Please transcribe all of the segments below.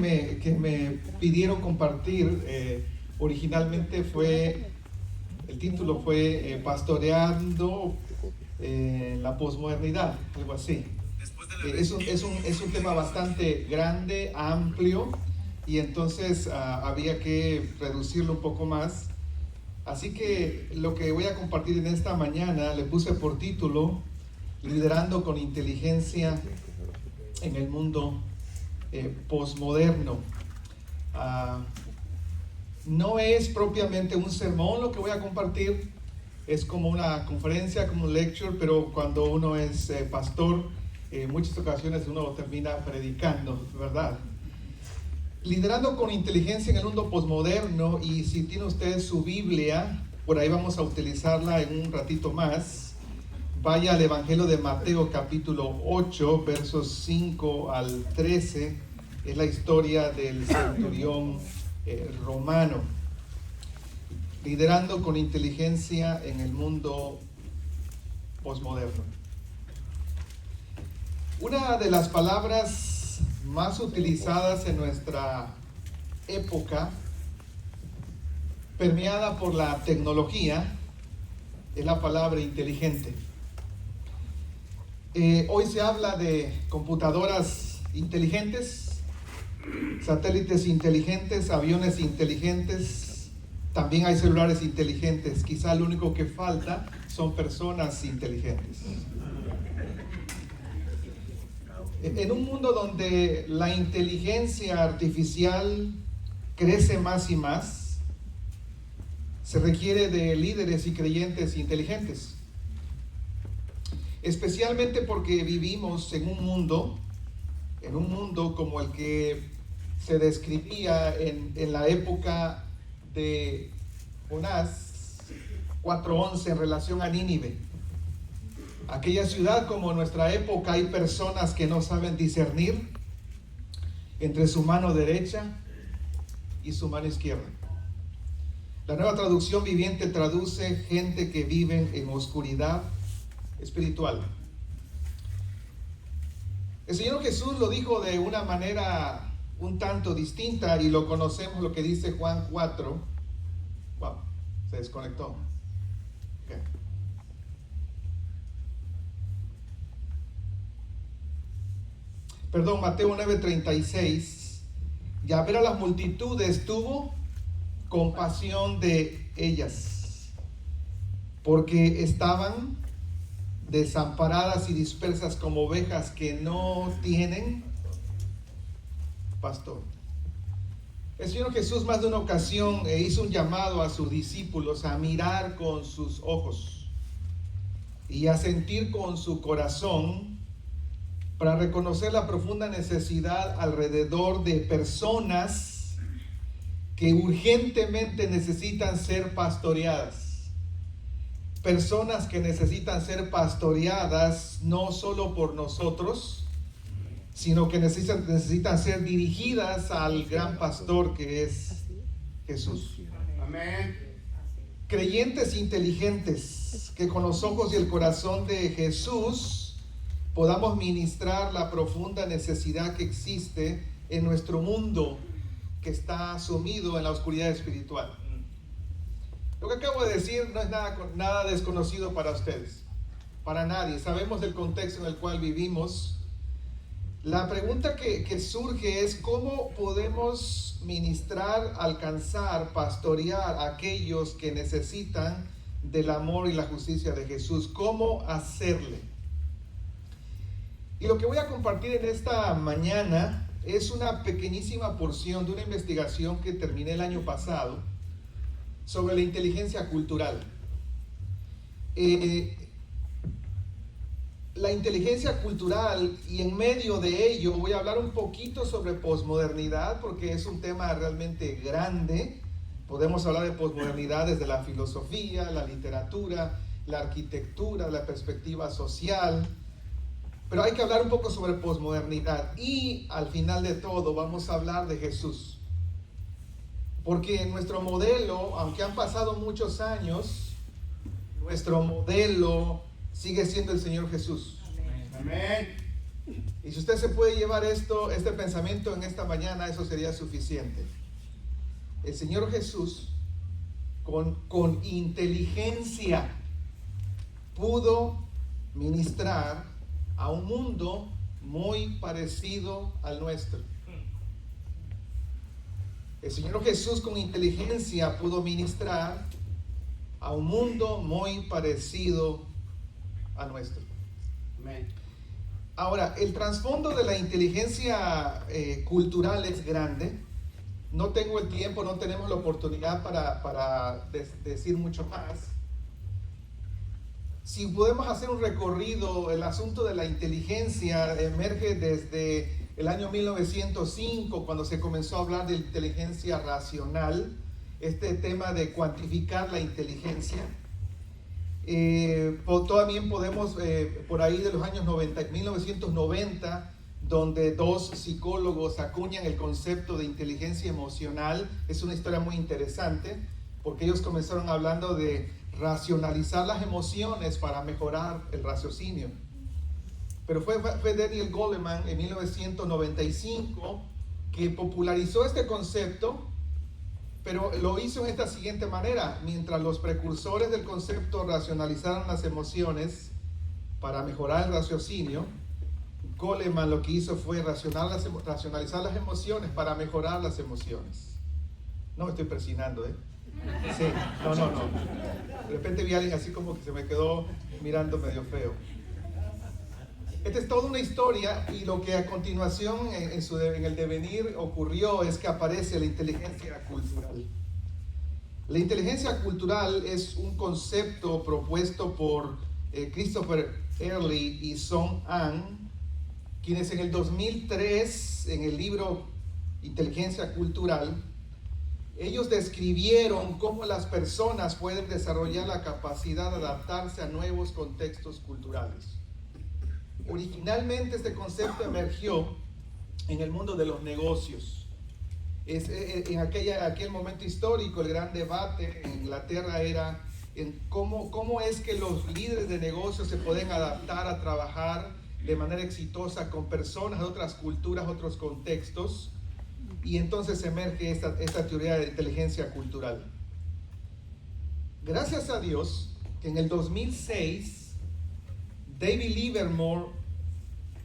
Que me pidieron compartir, originalmente el título fue Pastoreando la posmodernidad, algo así. Es un tema bastante grande, amplio, y entonces había que reducirlo un poco más. Así que lo que voy a compartir en esta mañana le puse por título Liderando con inteligencia en el mundo posmoderno. No es propiamente un sermón lo que voy a compartir, es como una conferencia, como un lecture, pero cuando uno es pastor, en muchas ocasiones uno termina predicando, ¿verdad? Liderando con inteligencia en el mundo posmoderno, y si tiene usted su Biblia, por ahí vamos a utilizarla en un ratito más. Vaya al Evangelio de Mateo capítulo 8, versos 5 al 13, es la historia del centurión romano. Liderando con inteligencia en el mundo posmoderno. Una de las palabras más utilizadas en nuestra época, permeada por la tecnología, es la palabra inteligente. Hoy se habla de computadoras inteligentes, satélites inteligentes, aviones inteligentes, también hay celulares inteligentes. Quizá lo único que falta son personas inteligentes. En un mundo donde la inteligencia artificial crece más y más, se requiere de líderes y creyentes inteligentes. Especialmente porque vivimos en un mundo como el que se describía en la época de Jonás 4:11 en relación a Nínive. Aquella ciudad, como en nuestra época, hay personas que no saben discernir entre su mano derecha y su mano izquierda. La Nueva Traducción Viviente traduce gente que vive en oscuridad espiritual. El Señor Jesús lo dijo de una manera un tanto distinta, y lo conocemos, lo que dice Juan 4. Wow, se desconectó. Okay. Perdón, Mateo 9:36. Y al ver a las multitudes tuvo compasión de ellas, porque estaban desamparadas y dispersas como ovejas que no tienen pastor. El Señor Jesús más de una ocasión hizo un llamado a sus discípulos a mirar con sus ojos y a sentir con su corazón para reconocer la profunda necesidad alrededor de personas que urgentemente necesitan ser pastoreadas. Personas que necesitan ser pastoreadas no solo por nosotros, sino que necesitan ser dirigidas al gran pastor que es Jesús. Amén. Creyentes inteligentes que con los ojos y el corazón de Jesús podamos ministrar la profunda necesidad que existe en nuestro mundo que está sumido en la oscuridad espiritual. Lo que acabo de decir no es nada desconocido para ustedes, para nadie. Sabemos el contexto en el cual vivimos. La pregunta que surge es: ¿cómo podemos ministrar, alcanzar, pastorear a aquellos que necesitan del amor y la justicia de Jesús? ¿Cómo hacerle? Y lo que voy a compartir en esta mañana es una pequeñísima porción de una investigación que terminé el año pasado sobre la inteligencia cultural. La inteligencia cultural, y en medio de ello voy a hablar un poquito sobre posmodernidad, porque es un tema realmente grande. Podemos hablar de posmodernidad desde la filosofía, la literatura, la arquitectura, la perspectiva social, pero hay que hablar un poco sobre posmodernidad. Y al final de todo vamos a hablar de Jesús. Porque nuestro modelo, aunque han pasado muchos años, nuestro modelo sigue siendo el Señor Jesús. Amén. Y si usted se puede llevar este pensamiento en esta mañana, eso sería suficiente. El Señor Jesús, con inteligencia, pudo ministrar a un mundo muy parecido al nuestro. El Señor Jesús con inteligencia pudo ministrar a un mundo muy parecido a nuestro. Amén. Ahora, el trasfondo de la inteligencia cultural es grande. No tengo el tiempo, no tenemos la oportunidad para decir mucho más. Si podemos hacer un recorrido, el asunto de la inteligencia emerge desde el año 1905, cuando se comenzó a hablar de inteligencia racional, este tema de cuantificar la inteligencia. También podemos, por ahí de los años 1990, donde dos psicólogos acuñan el concepto de inteligencia emocional. Es una historia muy interesante, porque ellos comenzaron hablando de racionalizar las emociones para mejorar el raciocinio. Pero fue Daniel Goleman en 1995 que popularizó este concepto, pero lo hizo en esta siguiente manera: mientras los precursores del concepto racionalizaron las emociones para mejorar el raciocinio, Goleman lo que hizo fue racionalizar las emociones para mejorar las emociones. No me estoy persinando, ¿eh? Sí, no. De repente vi a alguien así como que se me quedó mirando medio feo. Esta es toda una historia, y lo que a continuación en el devenir ocurrió es que aparece la inteligencia cultural. La inteligencia cultural es un concepto propuesto por Christopher Early y Song An, quienes en el 2003, en el libro Inteligencia Cultural, ellos describieron cómo las personas pueden desarrollar la capacidad de adaptarse a nuevos contextos culturales. Originalmente este concepto emergió en el mundo de los negocios. En aquel momento histórico, el gran debate en Inglaterra era en cómo es que los líderes de negocios se pueden adaptar a trabajar de manera exitosa con personas de otras culturas, otros contextos. Y entonces emerge esta teoría de inteligencia cultural. Gracias a Dios que en el 2006 David Livermore,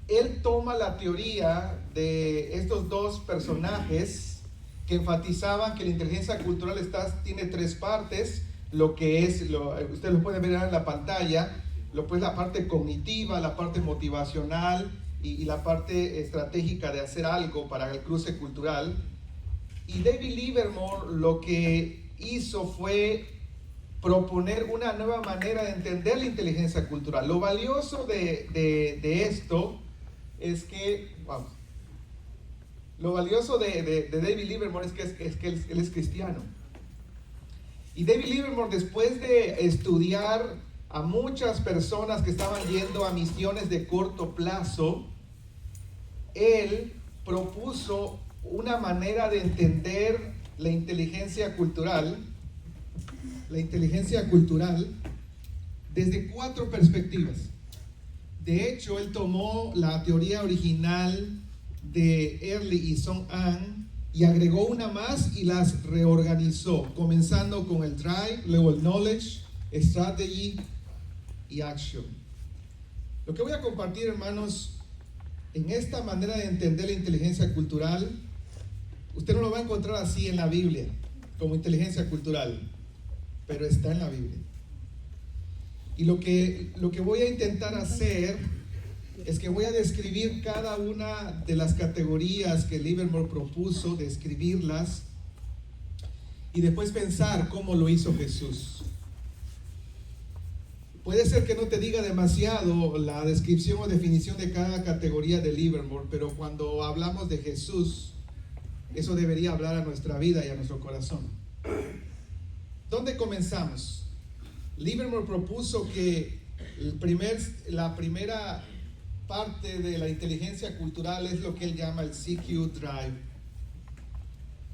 él toma la teoría de estos dos personajes que enfatizaban que la inteligencia cultural tiene tres partes: lo que es, ustedes lo pueden ver en la pantalla, la parte cognitiva, la parte motivacional y la parte estratégica de hacer algo para el cruce cultural. Y David Livermore lo que hizo fue proponer una nueva manera de entender la inteligencia cultural. Lo valioso de esto es que, lo valioso de David Livermore es que él es cristiano. Y David Livermore, después de estudiar a muchas personas que estaban yendo a misiones de corto plazo, él propuso una manera de entender la inteligencia cultural desde 4 perspectivas. De hecho, él tomó la teoría original de Early y Song An y agregó una más y las reorganizó, comenzando con el Drive, luego el Knowledge, Strategy y Action. Lo que voy a compartir, hermanos, en esta manera de entender la inteligencia cultural, usted no lo va a encontrar así en la Biblia, como inteligencia cultural, pero está en la Biblia. Y lo que voy a intentar hacer es que voy a describir cada una de las categorías que Livermore propuso, describirlas, y después pensar cómo lo hizo Jesús. Puede ser que no te diga demasiado la descripción o definición de cada categoría de Livermore, pero cuando hablamos de Jesús, eso debería hablar a nuestra vida y a nuestro corazón. ¿Dónde comenzamos? Livermore propuso que la primera parte de la inteligencia cultural es lo que él llama el CQ Drive.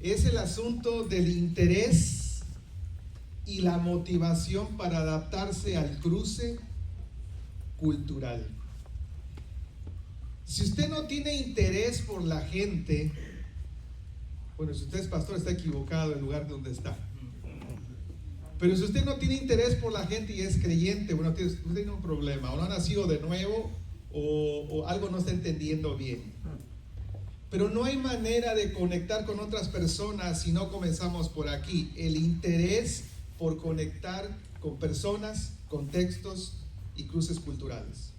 Es el asunto del interés y la motivación para adaptarse al cruce cultural. Si usted no tiene interés por la gente, bueno, si usted es pastor está equivocado en el lugar donde está. Pero si usted no tiene interés por la gente y es creyente, bueno, usted tiene un problema, o no ha nacido de nuevo, o algo no está entendiendo bien. Pero no hay manera de conectar con otras personas si no comenzamos por aquí. El interés por conectar con personas, contextos y cruces culturales.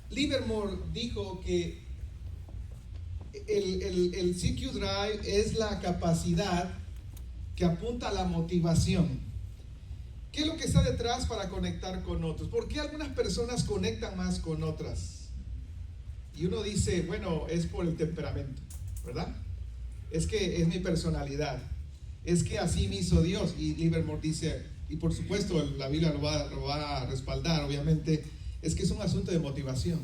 Livermore dijo que el CQ Drive es la capacidad que apunta a la motivación. ¿Qué es lo que está detrás para conectar con otros? ¿Por qué algunas personas conectan más con otras? Y uno dice, bueno, es por el temperamento, ¿verdad? Es que es mi personalidad. Es que así me hizo Dios. Y Livermore dice, y por supuesto la Biblia lo va a respaldar, obviamente, es que es un asunto de motivación.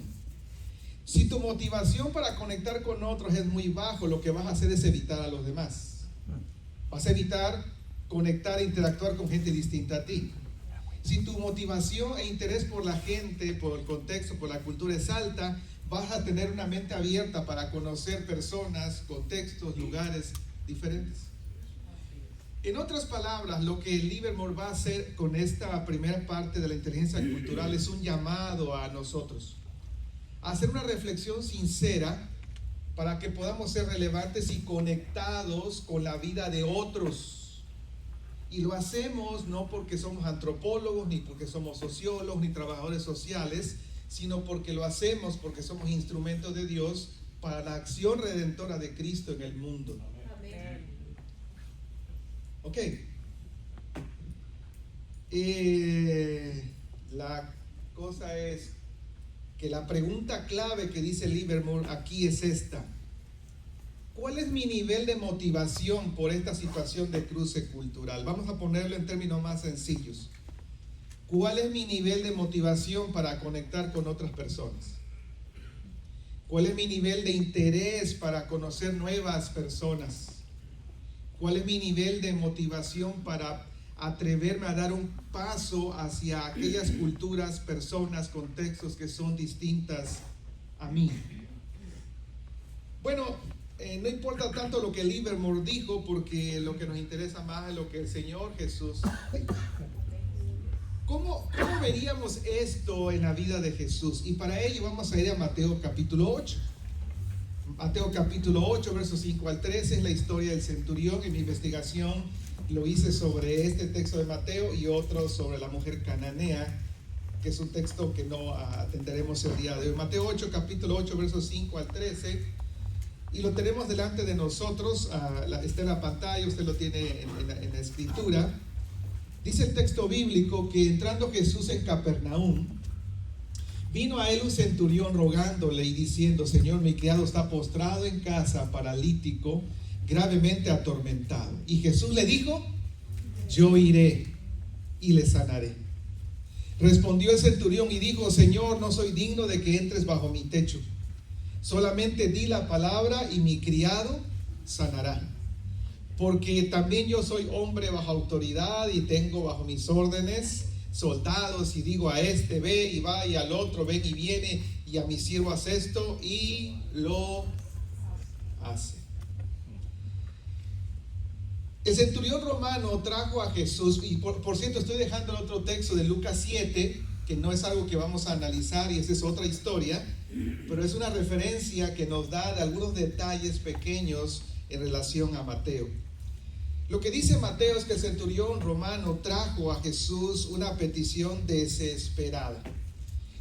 Si tu motivación para conectar con otros es muy bajo, lo que vas a hacer es evitar a los demás. Vas a evitar conectar e interactuar con gente distinta a ti. Si tu motivación e interés por la gente, por el contexto, por la cultura es alta, vas a tener una mente abierta para conocer personas, contextos, lugares diferentes. En otras palabras, lo que Livermore va a hacer con esta primera parte de la inteligencia cultural es un llamado a nosotros a hacer una reflexión sincera para que podamos ser relevantes y conectados con la vida de otros. Y lo hacemos no porque somos antropólogos, ni porque somos sociólogos, ni trabajadores sociales, sino porque lo hacemos porque somos instrumentos de Dios para la acción redentora de Cristo en el mundo. Amén. Ok. La cosa es que la pregunta clave que dice Livermore aquí es esta: ¿cuál es mi nivel de motivación por esta situación de cruce cultural? Vamos a ponerlo en términos más sencillos. ¿Cuál es mi nivel de motivación para conectar con otras personas? ¿Cuál es mi nivel de interés para conocer nuevas personas? ¿Cuál es mi nivel de motivación para atreverme a dar un paso hacia aquellas culturas, personas, contextos que son distintas a mí? Bueno, no importa tanto lo que Livermore dijo, porque lo que nos interesa más es lo que el Señor Jesús dijo. ¿Cómo veríamos esto en la vida de Jesús? Y para ello vamos a ir a Mateo capítulo 8. Mateo capítulo 8, versos 5 al 13 es la historia del centurión. En mi investigación lo hice sobre este texto de Mateo y otro sobre la mujer cananea, que es un texto que no atenderemos el día de hoy. Mateo 8, capítulo 8, versos 5 al 13. Y lo tenemos delante de nosotros, está en la pantalla, usted lo tiene en la escritura. Dice el texto bíblico que entrando Jesús en Capernaum, vino a él un centurión rogándole y diciendo: Señor, mi criado está postrado en casa, paralítico, gravemente atormentado. Y Jesús le dijo: yo iré y le sanaré. Respondió el centurión y dijo: Señor, no soy digno de que entres bajo mi techo. Solamente di la palabra y mi criado sanará. Porque también yo soy hombre bajo autoridad y tengo bajo mis órdenes soldados, y digo a este ve y va, y al otro ven y viene, y a mi siervo hace esto, y lo hace. El centurión romano trajo a Jesús, y por cierto estoy dejando el otro texto de Lucas 7, que no es algo que vamos a analizar y esa es otra historia, pero es una referencia que nos da de algunos detalles pequeños en relación a Mateo. Lo que dice Mateo es que el centurión romano trajo a Jesús una petición desesperada.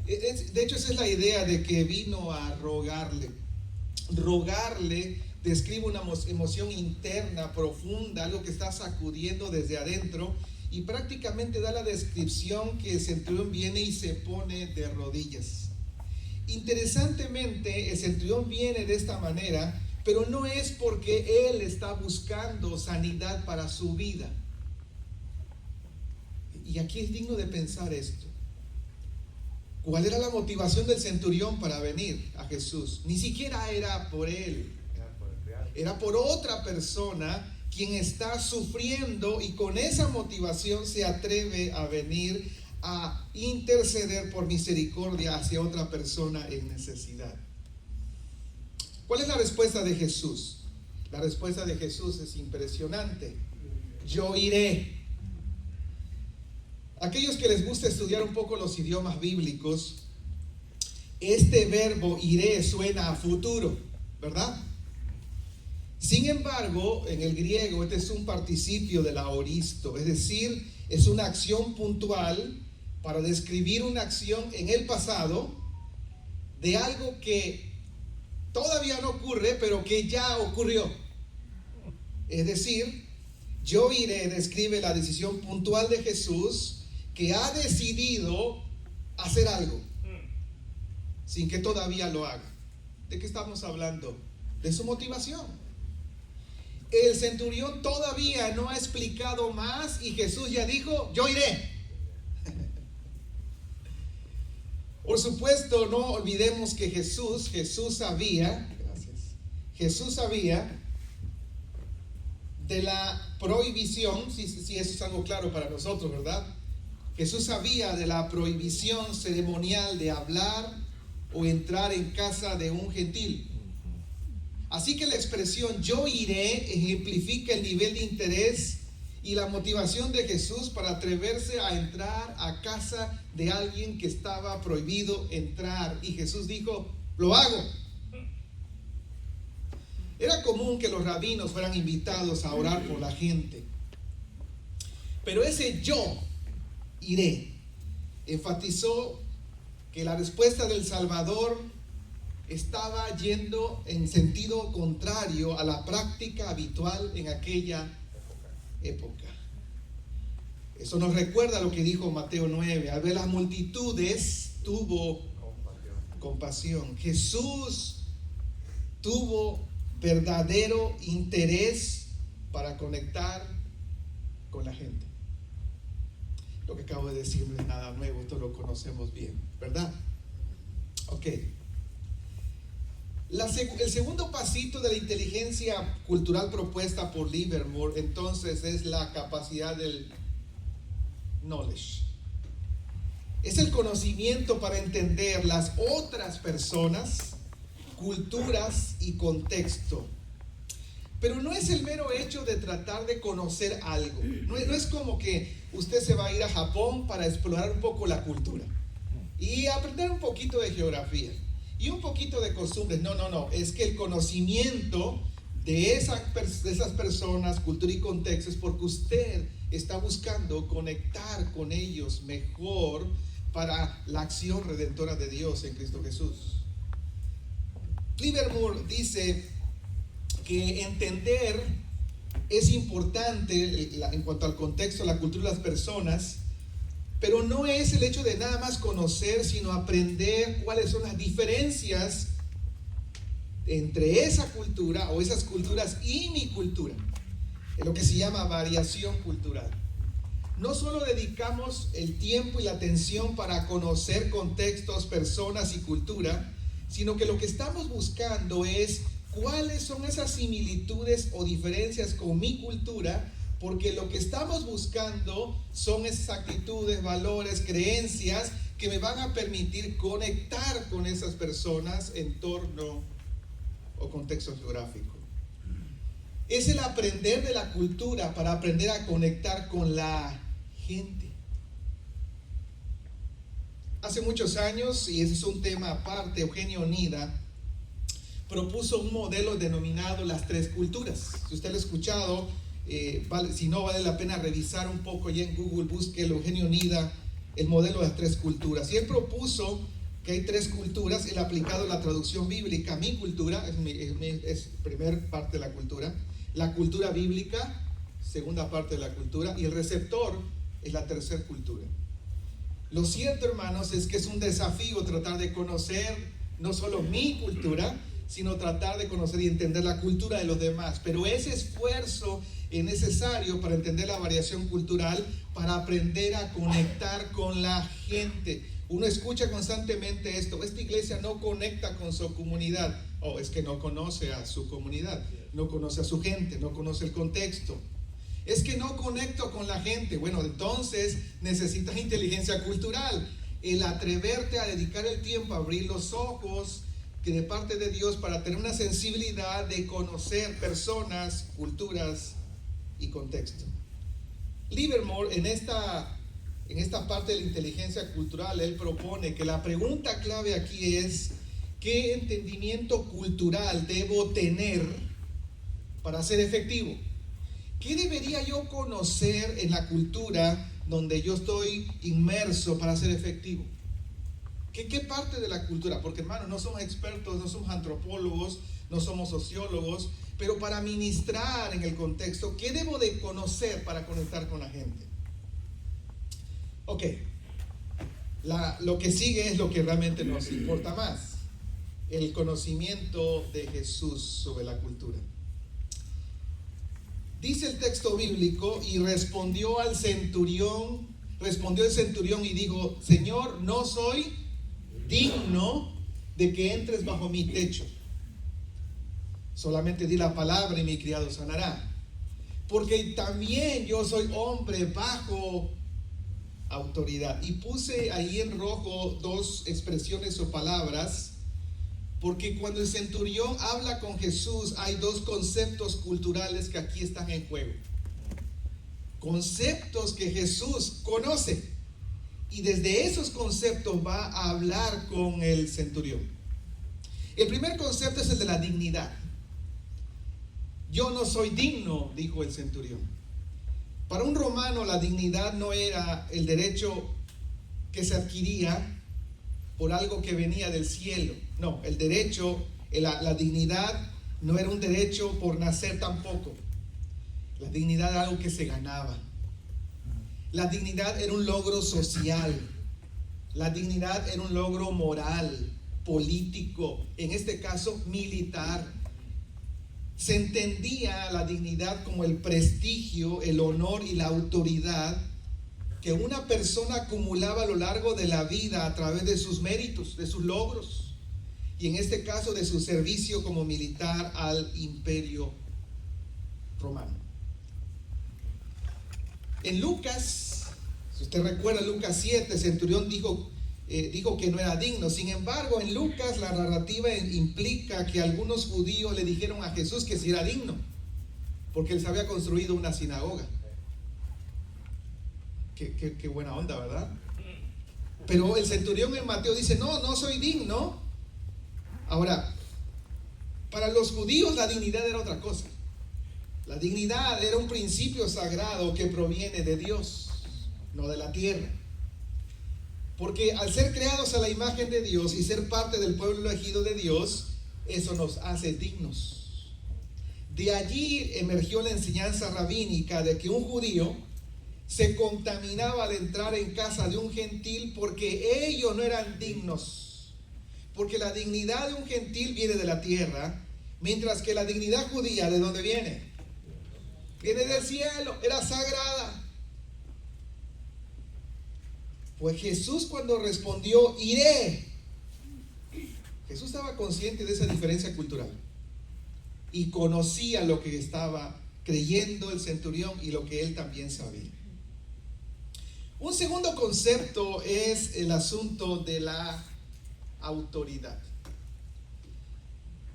De hecho, esa es la idea de que vino a rogarle. Rogarle describe una emoción interna, profunda, algo que está sacudiendo desde adentro, y prácticamente da la descripción que el centurión viene y se pone de rodillas. Interesantemente, el centurión viene de esta manera, pero no es porque él está buscando sanidad para su vida. Y aquí es digno de pensar esto. ¿Cuál era la motivación del centurión para venir a Jesús? Ni siquiera era por él. Era por otra persona quien está sufriendo, y con esa motivación se atreve a venir a interceder por misericordia hacia otra persona en necesidad. ¿Cuál es la respuesta de Jesús? La respuesta de Jesús es impresionante. Yo iré. Aquellos que les gusta estudiar un poco los idiomas bíblicos, este verbo iré suena a futuro, ¿verdad? Sin embargo, en el griego este es un participio del aoristo, es decir, es una acción puntual para describir una acción en el pasado de algo que todavía no ocurre, pero que ya ocurrió. Es decir, yo iré describe la decisión puntual de Jesús que ha decidido hacer algo sin que todavía lo haga. ¿De qué estamos hablando? De su motivación. El centurión todavía no ha explicado más y Jesús ya dijo, yo iré. Por supuesto, no olvidemos que Jesús sabía de la prohibición, si eso es algo claro para nosotros, ¿verdad? Jesús sabía de la prohibición ceremonial de hablar o entrar en casa de un gentil. Así que la expresión yo iré ejemplifica el nivel de interés y la motivación de Jesús para atreverse a entrar a casa de alguien que estaba prohibido entrar. Y Jesús dijo, lo hago. Era común que los rabinos fueran invitados a orar por la gente. Pero ese yo iré enfatizó que la respuesta del Salvador estaba yendo en sentido contrario a la práctica habitual en aquella época. Eso nos recuerda lo que dijo Mateo 9. Al ver las multitudes tuvo compasión. Jesús tuvo verdadero interés para conectar con la gente. Lo que acabo de decir no es nada nuevo, esto lo conocemos bien, ¿verdad? Ok. El segundo pasito de la inteligencia cultural propuesta por Livermore entonces es la capacidad del knowledge. Es el conocimiento para entender las otras personas, culturas y contexto. Pero no es el mero hecho de tratar de conocer algo. No es como que usted se va a ir a Japón para explorar un poco la cultura y aprender un poquito de geografía y un poquito de costumbres. No. Es que el conocimiento de esas personas, cultura y contexto es porque usted está buscando conectar con ellos mejor para la acción redentora de Dios en Cristo Jesús. Livermore dice que entender es importante en cuanto al contexto, la cultura de las personas, pero no es el hecho de nada más conocer, sino aprender cuáles son las diferencias entre esa cultura o esas culturas y mi cultura. Es lo que se llama variación cultural. No solo dedicamos el tiempo y la atención para conocer contextos, personas y cultura, sino que lo que estamos buscando es cuáles son esas similitudes o diferencias con mi cultura, porque lo que estamos buscando son esas actitudes, valores, creencias que me van a permitir conectar con esas personas, entorno o contexto geográfico. Es el aprender de la cultura para aprender a conectar con la gente. Hace muchos años, y ese es un tema aparte, Eugenio Nida propuso un modelo denominado las tres culturas. Si usted lo ha escuchado, si no, vale la pena revisar un poco ya en Google, busque Eugenio Nida, el modelo de las tres culturas. Y él propuso que hay tres culturas. Él ha aplicado la traducción bíblica. Mi cultura es primer parte de la cultura bíblica, segunda parte de la cultura, y el receptor es la tercera cultura. Lo cierto, hermanos, es que es un desafío tratar de conocer no solo mi cultura, sino tratar de conocer y entender la cultura de los demás. Pero ese esfuerzo es necesario para entender la variación cultural, para aprender a conectar con la gente. Uno escucha constantemente esto: esta iglesia no conecta con su comunidad. Es que no conoce a su comunidad, no conoce a su gente, no conoce el contexto. Es que no conecto con la gente. Bueno, entonces necesitas inteligencia cultural. El atreverte a dedicar el tiempo a abrir los ojos que de parte de Dios para tener una sensibilidad de conocer personas, culturas y contexto. Livermore en esta parte de la inteligencia cultural, él propone que la pregunta clave aquí es: ¿qué entendimiento cultural debo tener para ser efectivo? ¿Qué debería yo conocer en la cultura donde yo estoy inmerso para ser efectivo? ¿Qué parte de la cultura? Porque, hermanos, no somos expertos, no somos antropólogos, no somos sociólogos, pero para ministrar en el contexto, ¿qué debo de conocer para conectar con la gente? Ok, lo que sigue es lo que realmente nos importa más: el conocimiento de Jesús sobre la cultura. Dice el texto bíblico: y respondió el centurión y dijo: Señor, no soy digno de que entres bajo mi techo. Solamente di la palabra y mi criado sanará. Porque también yo soy hombre bajo autoridad. Y puse ahí en rojo dos expresiones o palabras, porque cuando el centurión habla con Jesús hay dos conceptos culturales que aquí están en juego. Conceptos que Jesús conoce, y desde esos conceptos va a hablar con el centurión. El primer concepto es el de la dignidad. Yo no soy digno, dijo el centurión. Para un romano la dignidad no era el derecho que se adquiría por algo que venía del cielo. No, el derecho, la dignidad no era un derecho por nacer tampoco. La dignidad era algo que se ganaba. La dignidad era un logro social. La dignidad era un logro moral, político, en este caso militar. Se entendía la dignidad como el prestigio, el honor y la autoridad que una persona acumulaba a lo largo de la vida a través de sus méritos, de sus logros, y en este caso de su servicio como militar al Imperio Romano. En Lucas, si usted recuerda Lucas 7, el centurión dijo que no era digno. Sin embargo, en Lucas la narrativa implica que algunos judíos le dijeron a Jesús que sí era digno, porque él se había construido una sinagoga. Qué buena onda, ¿verdad? Pero el centurión en Mateo dice: no soy digno. Ahora, para los judíos la dignidad era otra cosa. La dignidad era un principio sagrado que proviene de Dios, no de la tierra. Porque al ser creados a la imagen de Dios y ser parte del pueblo elegido de Dios, eso nos hace dignos. De allí emergió la enseñanza rabínica de que un judío se contaminaba al entrar en casa de un gentil porque ellos no eran dignos. Porque la dignidad de un gentil viene de la tierra, mientras que la dignidad judía, ¿de dónde viene? Viene del cielo, era sagrada. Pues Jesús, cuando respondió: iré, Jesús estaba consciente de esa diferencia cultural y conocía lo que estaba creyendo el centurión y lo que él también sabía. Un segundo concepto es el asunto de la autoridad.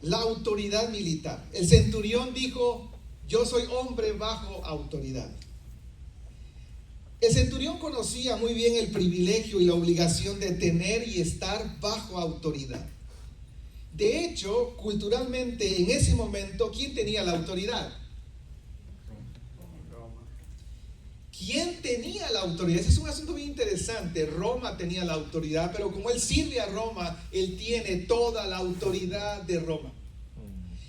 La autoridad militar. El centurión dijo: yo soy hombre bajo autoridad. El centurión conocía muy bien el privilegio y la obligación de tener y estar bajo autoridad. De hecho, culturalmente, en ese momento, ¿quién tenía la autoridad? ¿Quién tenía la autoridad? Ese es un asunto bien interesante. Roma tenía la autoridad, pero como él sirve a Roma, él tiene toda la autoridad de Roma.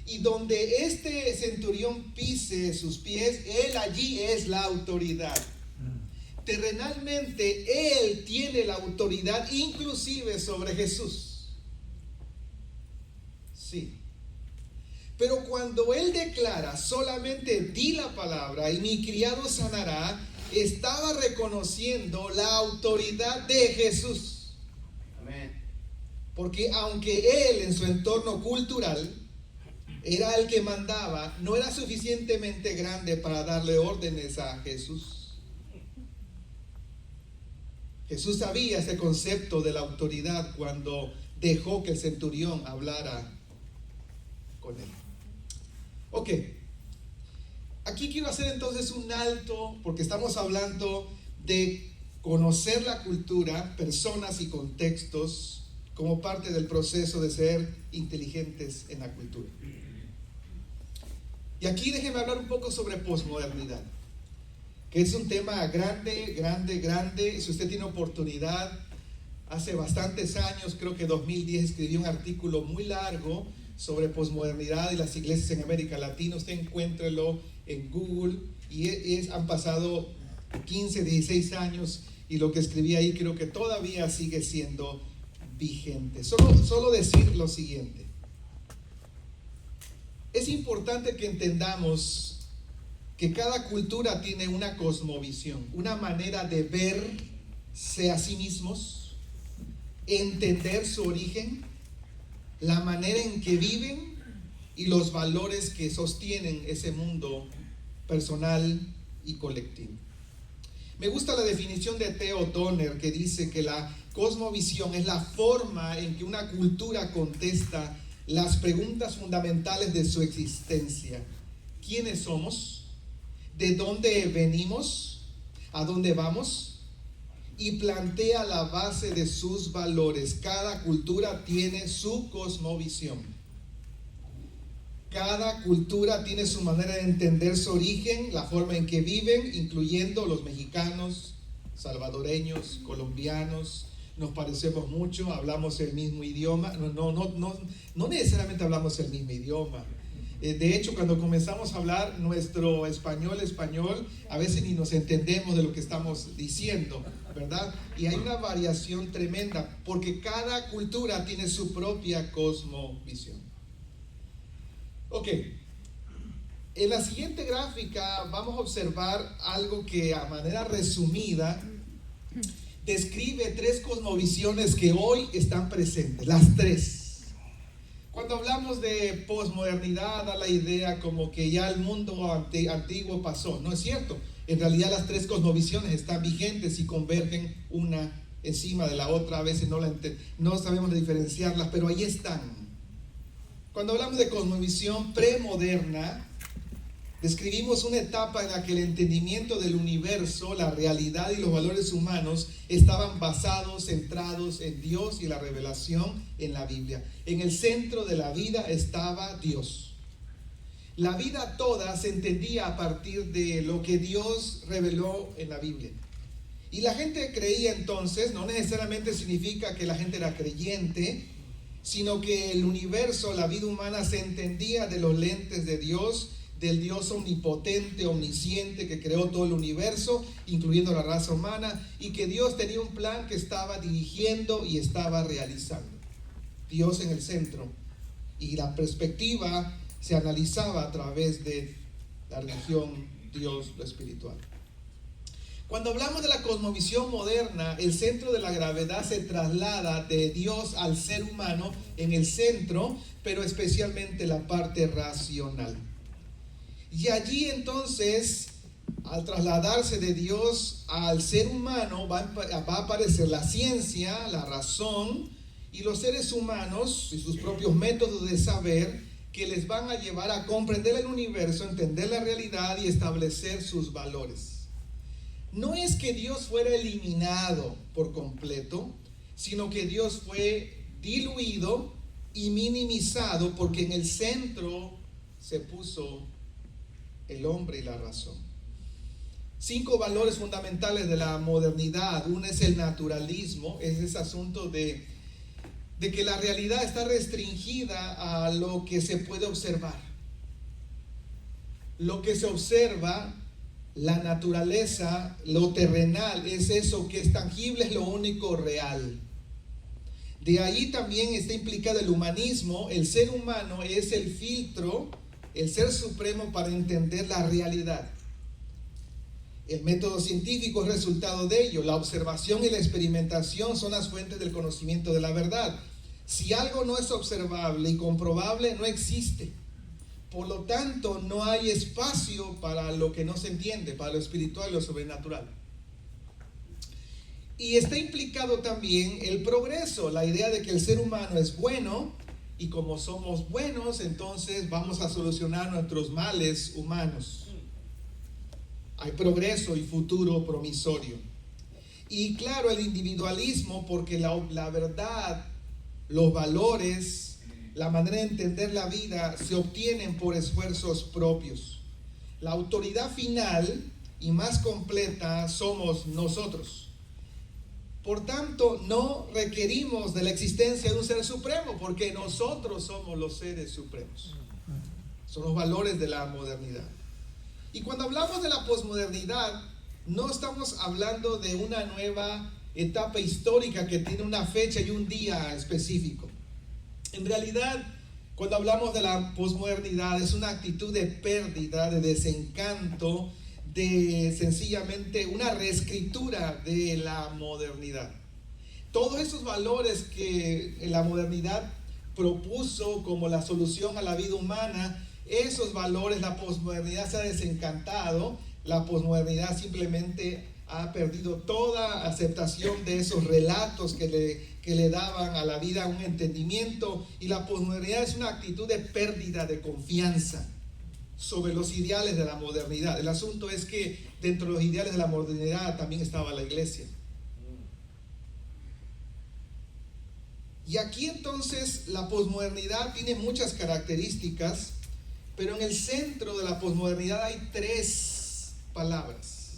Y donde este centurión pise sus pies, él allí es la autoridad. Terrenalmente, él tiene la autoridad inclusive sobre Jesús. Sí. Pero cuando él declara: solamente di la palabra y mi criado sanará, estaba reconociendo la autoridad de Jesús. Amén. Porque aunque él en su entorno cultural era el que mandaba, no era suficientemente grande para darle órdenes a Jesús. Jesús sabía ese concepto de la autoridad cuando dejó que el centurión hablara con él. Ok, aquí quiero hacer entonces un alto, porque estamos hablando de conocer la cultura, personas y contextos como parte del proceso de ser inteligentes en la cultura. Y aquí déjenme hablar un poco sobre posmodernidad, que es un tema grande. Si usted tiene oportunidad, hace bastantes años, creo que 2010, escribí un artículo muy largo sobre posmodernidad y las iglesias en América Latina. Usted encuéntrelo en Google y han pasado 15, 16 años y lo que escribí ahí creo que todavía sigue siendo vigente. Solo decir lo siguiente. Es importante que entendamos que cada cultura tiene una cosmovisión, una manera de verse a sí mismos, entender su origen, la manera en que viven y los valores que sostienen ese mundo personal y colectivo. Me gusta la definición de Theo Donner, que dice que la cosmovisión es la forma en que una cultura contesta las preguntas fundamentales de su existencia. ¿Quiénes somos? ¿De dónde venimos? ¿A dónde vamos? Y plantea la base de sus valores. Cada cultura tiene su cosmovisión. Cada cultura tiene su manera de entender su origen, la forma en que viven, incluyendo los mexicanos, salvadoreños, colombianos. Nos parecemos mucho, hablamos el mismo idioma. No necesariamente hablamos el mismo idioma. De hecho, cuando comenzamos a hablar nuestro español, a veces ni nos entendemos de lo que estamos diciendo, ¿verdad? Y hay una variación tremenda, porque cada cultura tiene su propia cosmovisión. Ok, en la siguiente gráfica vamos a observar algo que a manera resumida describe tres cosmovisiones que hoy están presentes, las tres. Cuando hablamos de posmodernidad, da la idea como que ya el mundo antiguo pasó. No es cierto. En realidad las tres cosmovisiones están vigentes y convergen una encima de la otra. A veces no sabemos diferenciarlas, pero ahí están. Cuando hablamos de cosmovisión premoderna, describimos una etapa en la que el entendimiento del universo, la realidad y los valores humanos estaban basados, centrados en Dios y la revelación en la Biblia. En el centro de la vida estaba Dios. La vida toda se entendía a partir de lo que Dios reveló en la Biblia. Y la gente creía entonces, no necesariamente significa que la gente era creyente, sino que el universo, la vida humana se entendía de los lentes de Dios, del Dios omnipotente, omnisciente, que creó todo el universo, incluyendo la raza humana, y que Dios tenía un plan que estaba dirigiendo y estaba realizando. Dios en el centro. Y la perspectiva se analizaba a través de la religión, Dios, lo espiritual. Cuando hablamos de la cosmovisión moderna, el centro de la gravedad se traslada de Dios al ser humano en el centro, pero especialmente la parte racional. Y allí entonces, al trasladarse de Dios al ser humano, va a aparecer la ciencia, la razón y los seres humanos y sus propios métodos de saber que les van a llevar a comprender el universo, entender la realidad y establecer sus valores. No es que Dios fuera eliminado por completo, sino que Dios fue diluido y minimizado porque en el centro se puso el hombre y la razón. 5 valores fundamentales de la modernidad. Uno es el naturalismo, es ese asunto de que la realidad está restringida a lo que se puede observar. Lo que se observa, la naturaleza, lo terrenal, es eso que es tangible, es lo único real. De ahí también está implicado el humanismo. El ser humano es el filtro, el ser supremo para entender la realidad. El método científico es resultado de ello. La observación y la experimentación son las fuentes del conocimiento de la verdad. Si algo no es observable y comprobable, no existe. Por lo tanto, no hay espacio para lo que no se entiende, para lo espiritual y lo sobrenatural. Y está implicado también el progreso, la idea de que el ser humano es bueno y como somos buenos, entonces vamos a solucionar nuestros males humanos. Hay progreso y futuro promisorio. Y claro, el individualismo, porque la verdad, los valores, la manera de entender la vida se obtienen por esfuerzos propios. La autoridad final y más completa somos nosotros. Por tanto, no requerimos de la existencia de un ser supremo, porque nosotros somos los seres supremos. Son los valores de la modernidad. Y cuando hablamos de la posmodernidad, no estamos hablando de una nueva etapa histórica que tiene una fecha y un día específico. En realidad, cuando hablamos de la posmodernidad, es una actitud de pérdida, de desencanto, de sencillamente una reescritura de la modernidad. Todos esos valores que la modernidad propuso como la solución a la vida humana, esos valores, la posmodernidad se ha desencantado. La posmodernidad simplemente ha perdido toda aceptación de esos relatos que le daban a la vida un entendimiento, y la posmodernidad es una actitud de pérdida de confianza sobre los ideales de la modernidad. El asunto es que dentro de los ideales de la modernidad también estaba la iglesia. Y aquí entonces la posmodernidad tiene muchas características, pero en el centro de la posmodernidad hay tres palabras.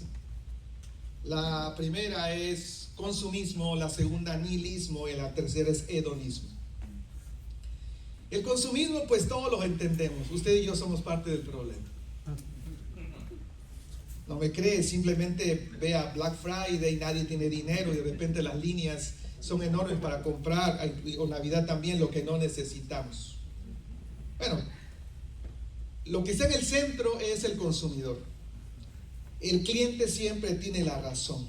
La primera es consumismo, la segunda nihilismo y la tercera es hedonismo. El consumismo, pues todos lo entendemos. Usted y yo somos parte del problema. No me cree, simplemente vea Black Friday, nadie tiene dinero y de repente las líneas son enormes para comprar, o Navidad también, lo que no necesitamos. Bueno, lo que está en el centro es el consumidor. El cliente siempre tiene la razón.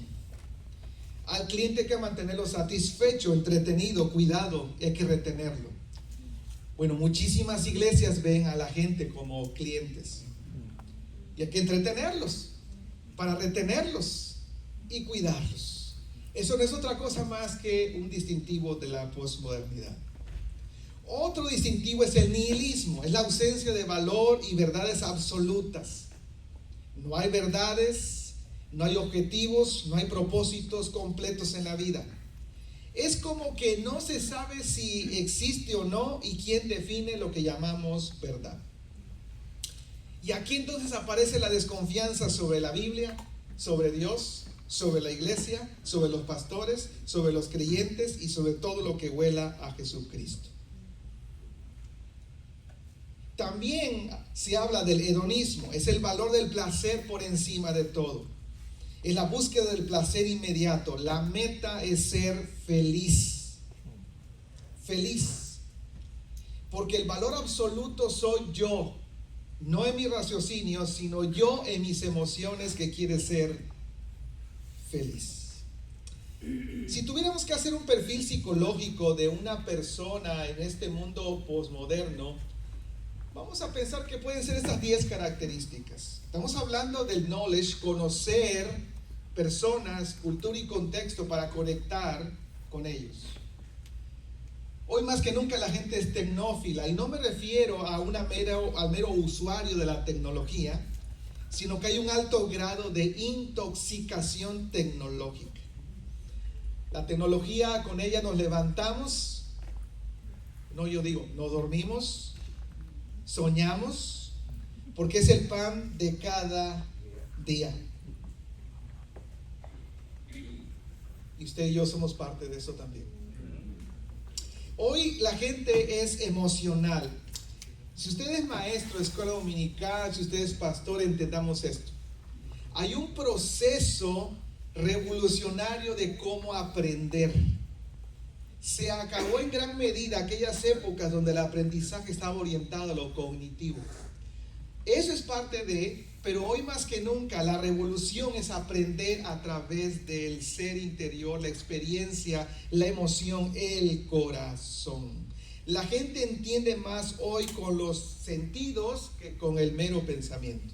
Al cliente hay que mantenerlo satisfecho, entretenido, cuidado, hay que retenerlo. Bueno, muchísimas iglesias ven a la gente como clientes y hay que entretenerlos para retenerlos y cuidarlos. Eso no es otra cosa más que un distintivo de la posmodernidad. Otro distintivo es el nihilismo, es la ausencia de valor y verdades absolutas. No hay verdades, no hay objetivos, no hay propósitos completos en la vida. Es como que no se sabe si existe o no y quién define lo que llamamos verdad. Y aquí entonces aparece la desconfianza sobre la Biblia, sobre Dios, sobre la iglesia, sobre los pastores, sobre los creyentes y sobre todo lo que huela a Jesucristo. También se habla del hedonismo, es el valor del placer por encima de todo. Es la búsqueda del placer inmediato. La meta es ser feliz. Feliz. Porque el valor absoluto soy yo. No en mi raciocinio, sino yo en mis emociones que quiere ser feliz. Si tuviéramos que hacer un perfil psicológico de una persona en este mundo posmoderno, vamos a pensar que pueden ser estas 10 características. Estamos hablando del knowledge, conocer personas, cultura y contexto para conectar con ellos. Hoy más que nunca la gente es tecnófila, y no me refiero a al mero usuario de la tecnología, sino que hay un alto grado de intoxicación tecnológica. La tecnología, con ella nos levantamos, nos dormimos, soñamos, porque es el pan de cada día. Y usted y yo somos parte de eso también. Hoy la gente es emocional. Si usted es maestro de escuela dominical, si usted es pastor, entendamos esto. Hay un proceso revolucionario de cómo aprender. Se acabó en gran medida aquellas épocas donde el aprendizaje estaba orientado a lo cognitivo. Eso es parte de, pero hoy más que nunca la revolución es aprender a través del ser interior, la experiencia, la emoción, el corazón. La gente entiende más hoy con los sentidos que con el mero pensamiento.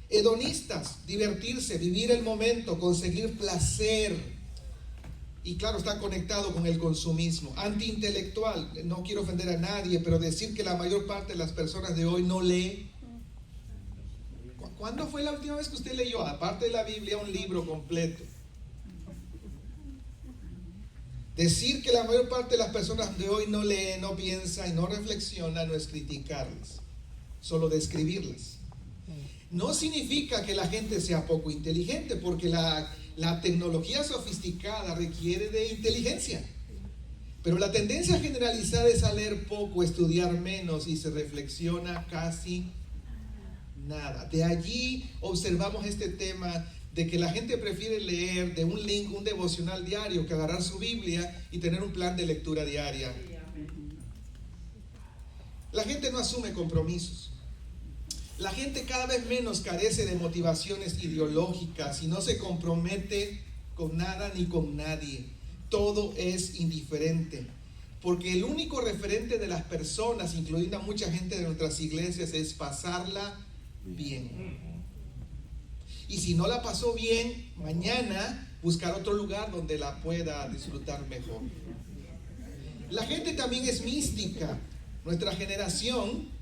Hedonistas, divertirse, vivir el momento, conseguir placer. Y claro, está conectado con el consumismo. Antiintelectual, no quiero ofender a nadie, pero decir que la mayor parte de las personas de hoy no lee. ¿Cuándo fue la última vez que usted leyó, aparte de la Biblia, un libro completo? Decir que la mayor parte de las personas de hoy no lee, no piensa y no reflexiona no es criticarlas, solo describirlas. No significa que la gente sea poco inteligente, porque la tecnología sofisticada requiere de inteligencia. Pero la tendencia generalizada es a leer poco, estudiar menos y se reflexiona casi nada. De allí observamos este tema de que la gente prefiere leer de un link, un devocional diario, que agarrar su Biblia y tener un plan de lectura diaria. La gente no asume compromisos. La gente cada vez menos carece de motivaciones ideológicas y no se compromete con nada ni con nadie. Todo es indiferente. Porque el único referente de las personas, incluyendo a mucha gente de nuestras iglesias, es pasarla bien. Y si no la pasó bien, mañana buscar otro lugar donde la pueda disfrutar mejor. La gente también es mística. Nuestra generación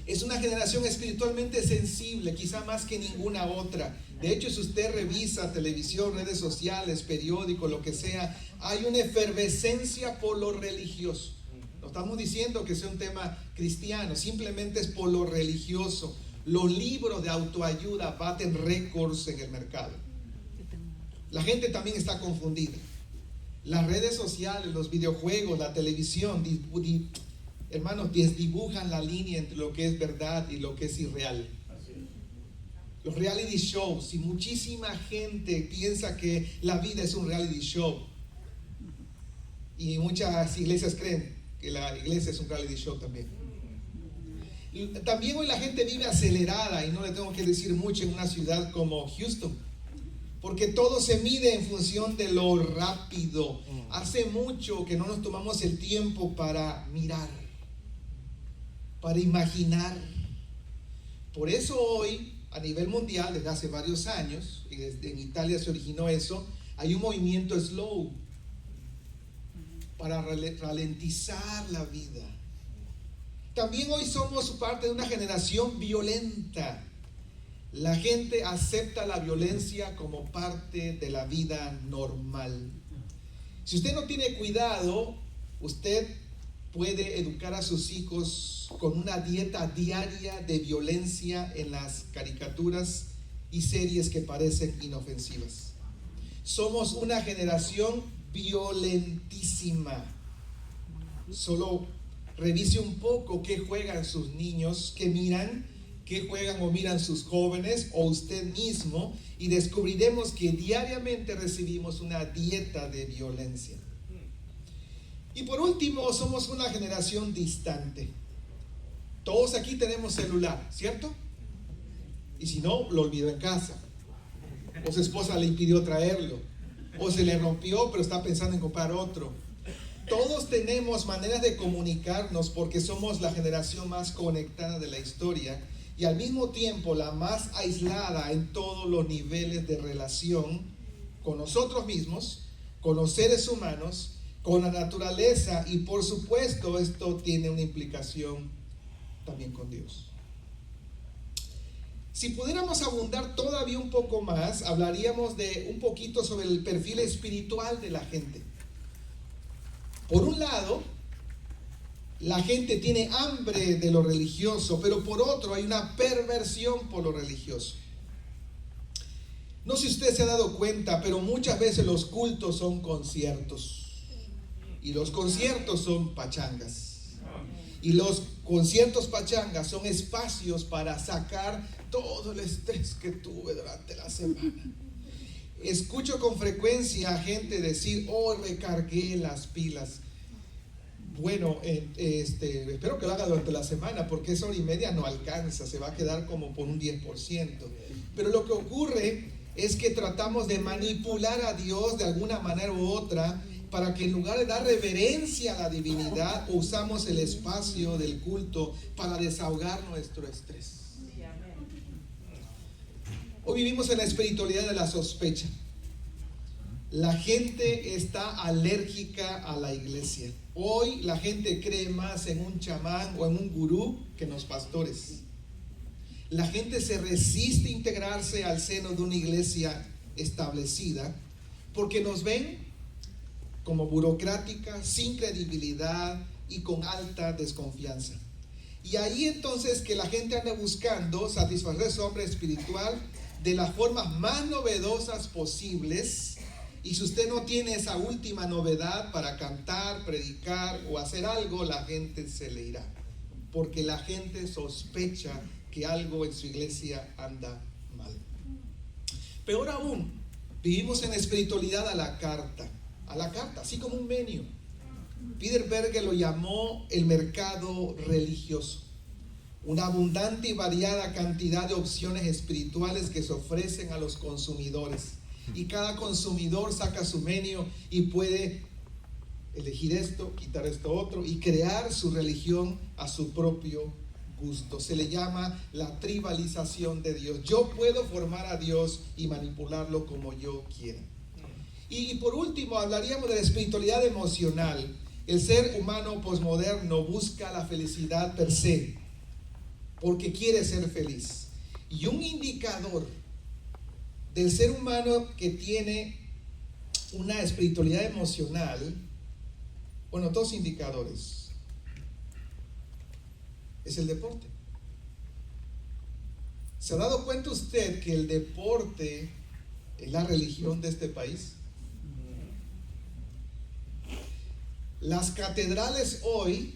es una generación espiritualmente sensible, quizá más que ninguna otra. De hecho, si usted revisa televisión, redes sociales, periódico, lo que sea, hay una efervescencia por lo religioso. No estamos diciendo que sea un tema cristiano, simplemente es por lo religioso. Los libros de autoayuda baten récords en el mercado. La gente también está confundida. Las redes sociales, los videojuegos, la televisión, hermanos, desdibujan la línea entre lo que es verdad y lo que es irreal. Los reality shows, y muchísima gente piensa que la vida es un reality show. Y muchas iglesias creen que la iglesia es un reality show también. También hoy la gente vive acelerada, y no le tengo que decir mucho en una ciudad como Houston, porque todo se mide en función de lo rápido. Hace mucho que no nos tomamos el tiempo para mirar, para imaginar. Por eso hoy, a nivel mundial, desde hace varios años, y desde en Italia se originó eso, hay un movimiento slow para ralentizar la vida. También hoy somos parte de una generación violenta. La gente acepta la violencia como parte de la vida normal. Si usted no tiene cuidado, usted puede educar a sus hijos con una dieta diaria de violencia en las caricaturas y series que parecen inofensivas. Somos una generación violentísima. Solo revise un poco qué juegan sus niños, qué miran, qué juegan o miran sus jóvenes o usted mismo, y descubriremos que diariamente recibimos una dieta de violencia. Y por último, somos una generación distante. Todos aquí tenemos celular, ¿cierto? Y si no, lo olvidó en casa, o su esposa le impidió traerlo, o se le rompió pero está pensando en comprar otro. Todos tenemos maneras de comunicarnos porque somos la generación más conectada de la historia y al mismo tiempo la más aislada en todos los niveles de relación con nosotros mismos, con los seres humanos, con la naturaleza, y por supuesto esto tiene una implicación también con Dios. Si pudiéramos abundar todavía un poco más, hablaríamos de un poquito sobre el perfil espiritual de la gente. Por un lado, la gente tiene hambre de lo religioso, pero por otro hay una perversión por lo religioso. No sé si usted se ha dado cuenta, pero muchas veces los cultos son conciertos y los conciertos son pachangas. Y los conciertos pachangas son espacios para sacar todo el estrés que tuve durante la semana. Escucho con frecuencia a gente decir, oh, recargué las pilas. Bueno, espero que lo haga durante la semana, porque esa hora y media no alcanza, se va a quedar como por un 10%. Pero lo que ocurre es que tratamos de manipular a Dios de alguna manera u otra, para que en lugar de dar reverencia a la divinidad, usamos el espacio del culto para desahogar nuestro estrés. Hoy vivimos en la espiritualidad de la sospecha. La gente está alérgica a la iglesia. Hoy la gente cree más en un chamán o en un gurú que en los pastores. La gente se resiste a integrarse al seno de una iglesia establecida porque nos ven como burocrática, sin credibilidad y con alta desconfianza. Y ahí entonces que la gente anda buscando satisfacer su hambre espiritual de las formas más novedosas posibles. Y si usted no tiene esa última novedad para cantar, predicar o hacer algo, la gente se le irá. Porque la gente sospecha que algo en su iglesia anda mal. Peor aún, vivimos en espiritualidad a la carta, así como un menú. Peter Berger lo llamó el mercado religioso. Una abundante y variada cantidad de opciones espirituales que se ofrecen a los consumidores. Y cada consumidor saca su menú y puede elegir esto, quitar esto otro y crear su religión a su propio gusto. Se le llama la tribalización de Dios. Yo puedo formar a Dios y manipularlo como yo quiera. Y por último hablaríamos de la espiritualidad emocional. El ser humano posmoderno busca la felicidad per se, porque quiere ser feliz. Y un indicador del ser humano que tiene una espiritualidad emocional, bueno, dos indicadores, es el deporte. ¿Se ha dado cuenta usted que el deporte es la religión de este país? Las catedrales hoy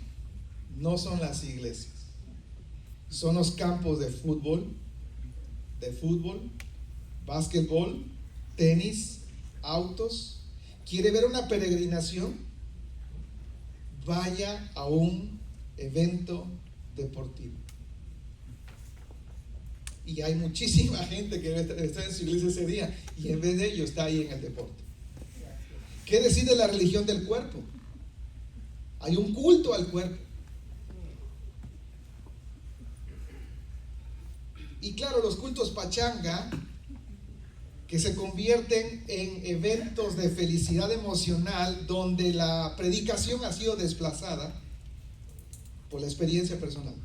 no son las iglesias, son los campos de fútbol, básquetbol, tenis, autos. ¿Quiere ver una peregrinación? Vaya a un evento deportivo. Y hay muchísima gente que está en su iglesia ese día y en vez de ello está ahí en el deporte. ¿Qué decide la religión del cuerpo? Hay un culto al cuerpo. Y claro, los cultos pachanga, que se convierten en eventos de felicidad emocional donde la predicación ha sido desplazada por la experiencia personal.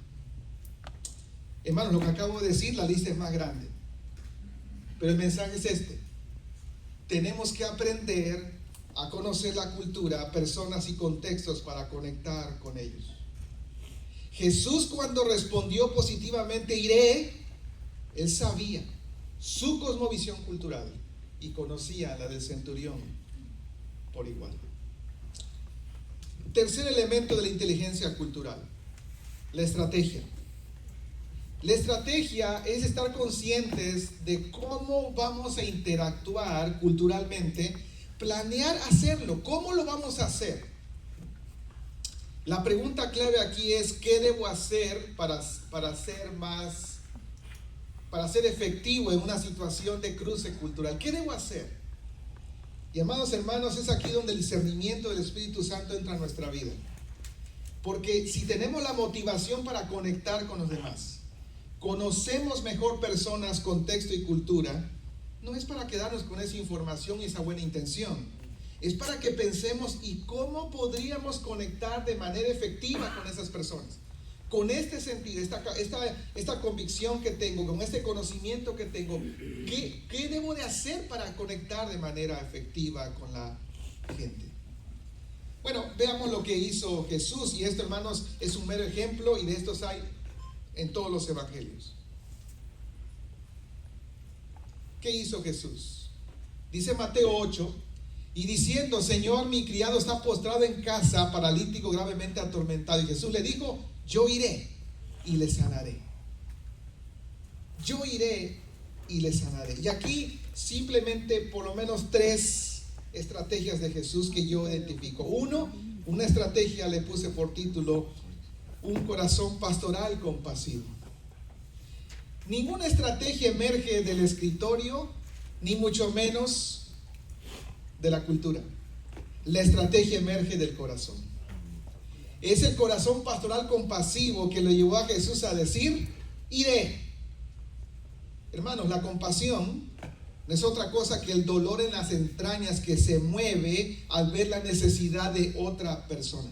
Hermanos, lo que acabo de decir, la lista es más grande, pero el mensaje es este: tenemos que aprender a conocer la cultura, personas y contextos para conectar con ellos. Jesús, cuando respondió positivamente iré, él sabía su cosmovisión cultural y conocía la del centurión por igual. Tercer elemento de la inteligencia cultural: la estrategia. La estrategia es estar conscientes de cómo vamos a interactuar culturalmente, planear hacerlo. ¿Cómo lo vamos a hacer? La pregunta clave aquí es: ¿qué debo hacer para ser efectivo en una situación de cruce cultural? ¿Qué debo hacer? Y amados hermanos, es aquí donde el discernimiento del Espíritu Santo entra en nuestra vida. Porque si tenemos la motivación para conectar con los demás, conocemos mejor personas, contexto y cultura, no es para quedarnos con esa información y esa buena intención. Es para que pensemos y cómo podríamos conectar de manera efectiva con esas personas. Con este sentido, esta convicción que tengo, con este conocimiento que tengo, ¿qué debo de hacer para conectar de manera efectiva con la gente? Bueno, veamos lo que hizo Jesús, y esto, hermanos, es un mero ejemplo, y de estos hay en todos los evangelios. ¿Qué hizo Jesús? Dice Mateo 8, y diciendo: Señor, mi criado está postrado en casa, paralítico, gravemente atormentado. Y Jesús le dijo: yo iré y le sanaré. Yo iré y le sanaré. Y aquí simplemente por lo menos 3 estrategias de Jesús que yo identifico. Una estrategia le puse por título: un corazón pastoral compasivo. Ninguna estrategia emerge del escritorio, ni mucho menos de la cultura. La estrategia emerge del corazón. Es el corazón pastoral compasivo que lo llevó a Jesús a decir: iré. Hermanos, la compasión no es otra cosa que el dolor en las entrañas que se mueve al ver la necesidad de otra persona.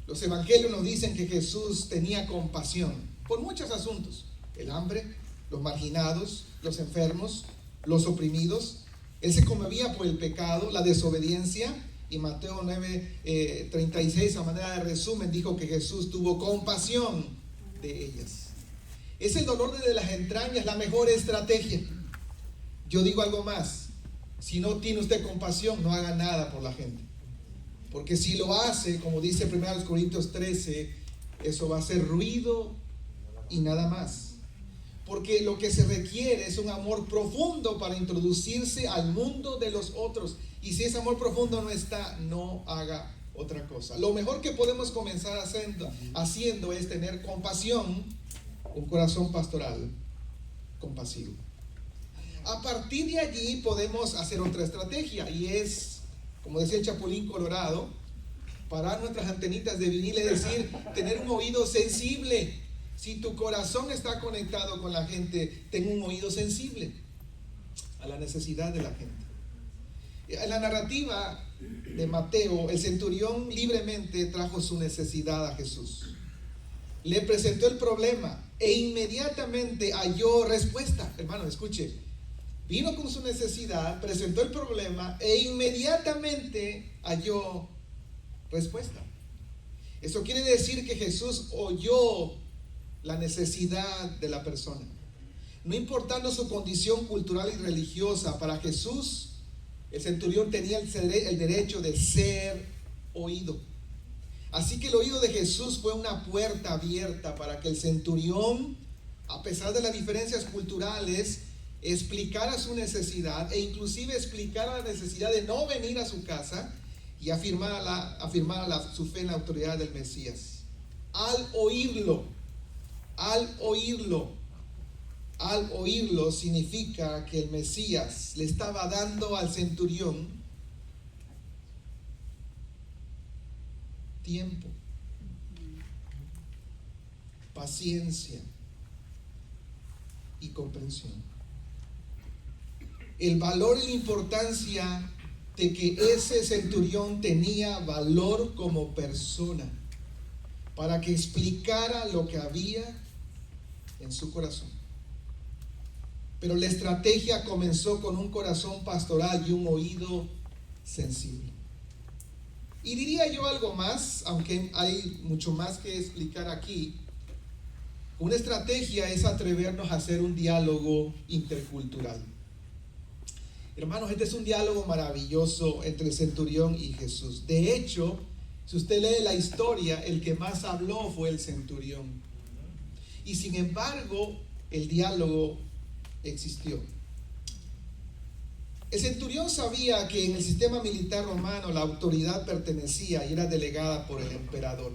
Los evangelios nos dicen que Jesús tenía compasión por muchos asuntos: el hambre, los marginados, los enfermos, los oprimidos. Él se conmovía por el pecado, la desobediencia, y Mateo 9:36, a manera de resumen, dijo que Jesús tuvo compasión de ellas. Es el dolor desde las entrañas la mejor estrategia. Yo digo algo más: si no tiene usted compasión, no haga nada por la gente, porque si lo hace, como dice 1 Corintios 13, eso va a ser ruido y nada más. Porque lo que se requiere es un amor profundo para introducirse al mundo de los otros. Y si ese amor profundo no está, no haga otra cosa. Lo mejor que podemos comenzar haciendo es tener compasión, un corazón pastoral compasivo. A partir de allí podemos hacer otra estrategia, y es, como decía el Chapulín Colorado, parar nuestras antenitas de vinil, es decir, tener un oído sensible. Si tu corazón está conectado con la gente, ten un oído sensible a la necesidad de la gente. En la narrativa de Mateo, el centurión libremente trajo su necesidad a Jesús. Le presentó el problema e inmediatamente halló respuesta. Hermano, escuche. Vino con su necesidad, presentó el problema e inmediatamente halló respuesta. Eso quiere decir que Jesús oyó la necesidad de la persona. No importando su condición cultural y religiosa, para Jesús, el centurión tenía el derecho de ser oído. Así que el oído de Jesús fue una puerta abierta para que el centurión, a pesar de las diferencias culturales, explicara su necesidad e inclusive explicara la necesidad de no venir a su casa y afirmara su fe en la autoridad del Mesías. Al oírlo significa que el Mesías le estaba dando al centurión tiempo, paciencia y comprensión. El valor y la importancia de que ese centurión tenía valor como persona para que explicara lo que había en su corazón. Pero la estrategia comenzó con un corazón pastoral y un oído sensible. Y diría yo algo más, aunque hay mucho más que explicar aquí. Una estrategia es atrevernos a hacer un diálogo intercultural. Hermanos, este es un diálogo maravilloso entre el centurión y Jesús. De hecho, si usted lee la historia, el que más habló fue el centurión. Y sin embargo, el diálogo existió. El centurión sabía que en el sistema militar romano la autoridad pertenecía y era delegada por el emperador.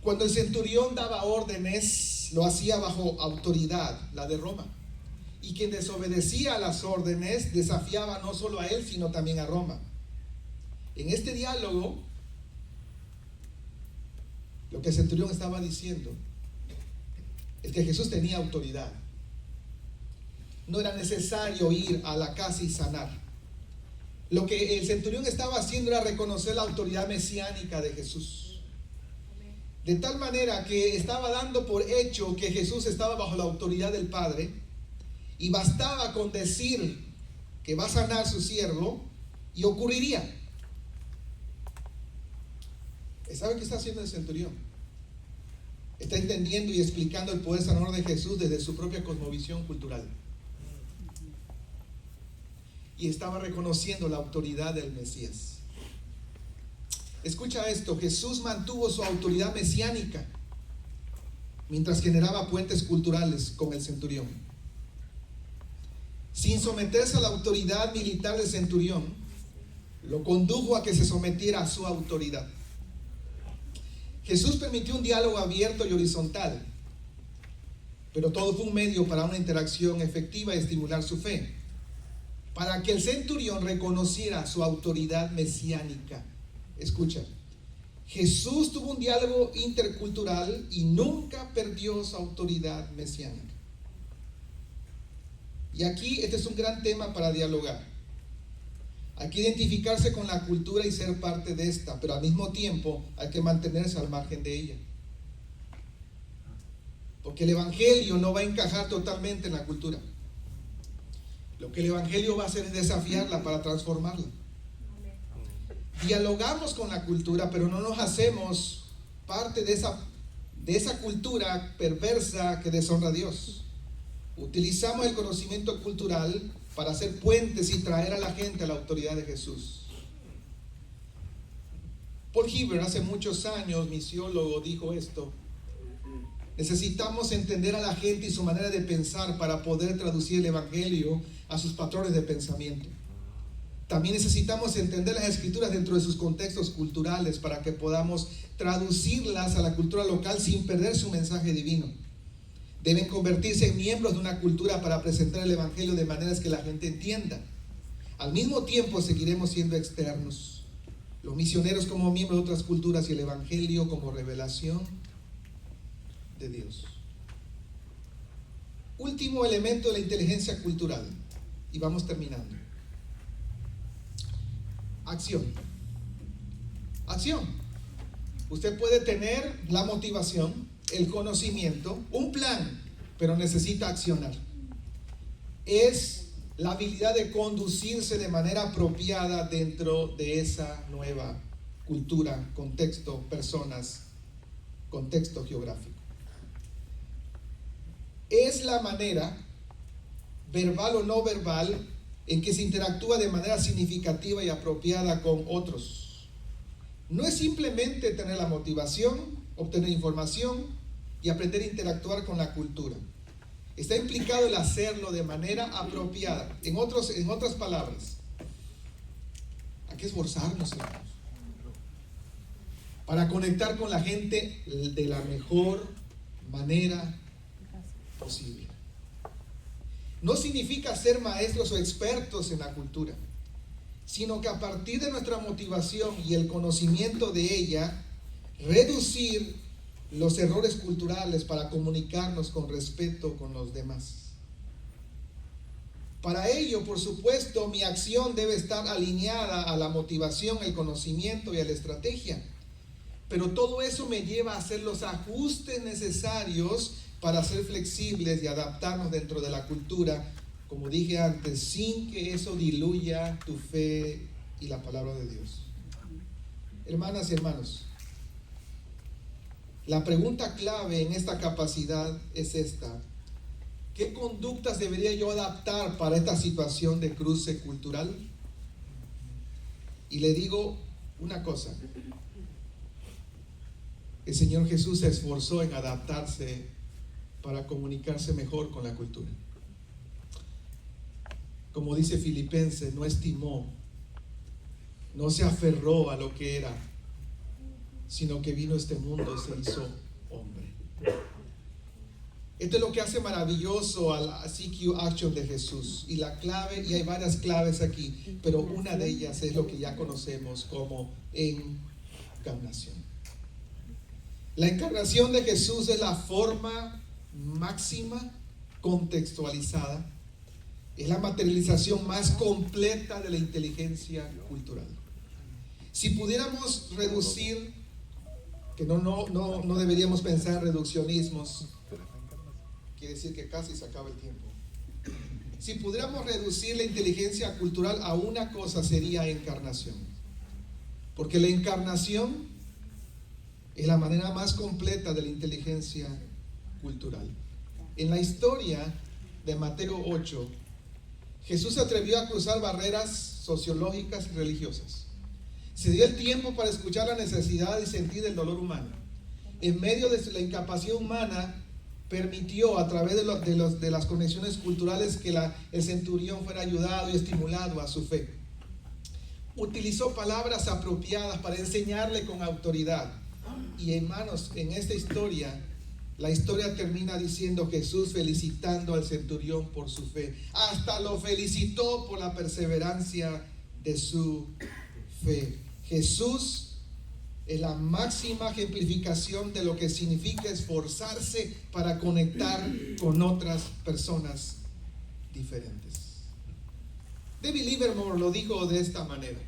Cuando el centurión daba órdenes, lo hacía bajo autoridad, la de Roma. Y quien desobedecía a las órdenes desafiaba no solo a él, sino también a Roma. En este diálogo, lo que el centurión estaba diciendo es que Jesús tenía autoridad. No era necesario ir a la casa y sanar. Lo que el centurión estaba haciendo era reconocer la autoridad mesiánica de Jesús. De tal manera que estaba dando por hecho que Jesús estaba bajo la autoridad del Padre, y bastaba con decir que va a sanar su siervo y ocurriría. ¿Sabe qué está haciendo el centurión? Está entendiendo y explicando el poder sanador de Jesús desde su propia cosmovisión cultural. Y estaba reconociendo la autoridad del Mesías. Escucha esto: Jesús mantuvo su autoridad mesiánica mientras generaba puentes culturales con el centurión. Sin someterse a la autoridad militar del centurión, lo condujo a que se sometiera a su autoridad. Jesús permitió un diálogo abierto y horizontal, pero todo fue un medio para una interacción efectiva y estimular su fe. para que el centurión reconociera su autoridad mesiánica. Escucha, Jesús tuvo un diálogo intercultural y nunca perdió su autoridad mesiánica. Y aquí este es un gran tema para dialogar. Hay que identificarse con la cultura y ser parte de esta, pero al mismo tiempo hay que mantenerse al margen de ella. Porque el evangelio no va a encajar totalmente en la cultura. Lo que el evangelio va a hacer es desafiarla para transformarla. Dialogamos con la cultura, pero no nos hacemos parte de esa cultura perversa que deshonra a Dios. Utilizamos el conocimiento cultural para hacer puentes y traer a la gente a la autoridad de Jesús. Paul Hibbert, hace muchos años, misiólogo, dijo esto: necesitamos entender a la gente y su manera de pensar para poder traducir el evangelio a sus patrones de pensamiento. También necesitamos entender las escrituras dentro de sus contextos culturales para que podamos traducirlas a la cultura local sin perder su mensaje divino. Deben convertirse en miembros de una cultura para presentar el evangelio de maneras que la gente entienda. Al mismo tiempo seguiremos siendo externos, los misioneros como miembros de otras culturas y el evangelio como revelación de Dios. Último elemento de la inteligencia cultural, y vamos terminando. Acción. Acción. Usted puede tener la motivación, el conocimiento, un plan, pero necesita accionar. Es la habilidad de conducirse de manera apropiada dentro de esa nueva cultura, contexto, personas, contexto geográfico. Es la manera, verbal o no verbal, en que se interactúa de manera significativa y apropiada con otros. No es simplemente tener la motivación, obtener información y aprender a interactuar con la cultura. Está implicado el hacerlo de manera apropiada. En otras palabras, hay que esforzarnos, hermanos, para conectar con la gente de la mejor manera posible. No significa ser maestros o expertos en la cultura, sino que a partir de nuestra motivación y el conocimiento de ella, reducir los errores culturales para comunicarnos con respeto con los demás. Para ello, por supuesto, mi acción debe estar alineada a la motivación, el conocimiento y a la estrategia. Pero todo eso me lleva a hacer los ajustes necesarios para ser flexibles y adaptarnos dentro de la cultura, como dije antes, sin que eso diluya tu fe y la palabra de Dios. Hermanas y hermanos, la pregunta clave en esta capacidad es esta: ¿qué conductas debería yo adaptar para esta situación de cruce cultural? Y le digo una cosa: el Señor Jesús se esforzó en adaptarse para comunicarse mejor con la cultura. Como dice Filipenses, no estimó, no se aferró a lo que era, sino que vino a este mundo y se hizo hombre. Esto es lo que hace maravilloso a la CQ Action de Jesús. Y la clave, y hay varias claves aquí, pero una de ellas es lo que ya conocemos como encarnación. La encarnación de Jesús es la forma máxima contextualizada, es la materialización más completa de la inteligencia cultural. Si pudiéramos reducir, que no deberíamos pensar en reduccionismos, quiere decir que casi se acaba el tiempo. Si pudiéramos reducir la inteligencia cultural a una cosa, sería encarnación. Porque la encarnación es la manera más completa de la inteligencia cultural. En la historia de Mateo 8, Jesús se atrevió a cruzar barreras sociológicas y religiosas. Se dio el tiempo para escuchar la necesidad y sentir el dolor humano. En medio de la incapacidad humana, permitió a través de las conexiones culturales que el centurión fuera ayudado y estimulado a su fe. Utilizó palabras apropiadas para enseñarle con autoridad. Y hermanos, en esta historia, La historia termina diciendo Jesús felicitando al centurión por su fe. Hasta lo felicitó por la perseverancia de su fe. Jesús es la máxima ejemplificación de lo que significa esforzarse para conectar con otras personas diferentes. David Livermore lo dijo de esta manera: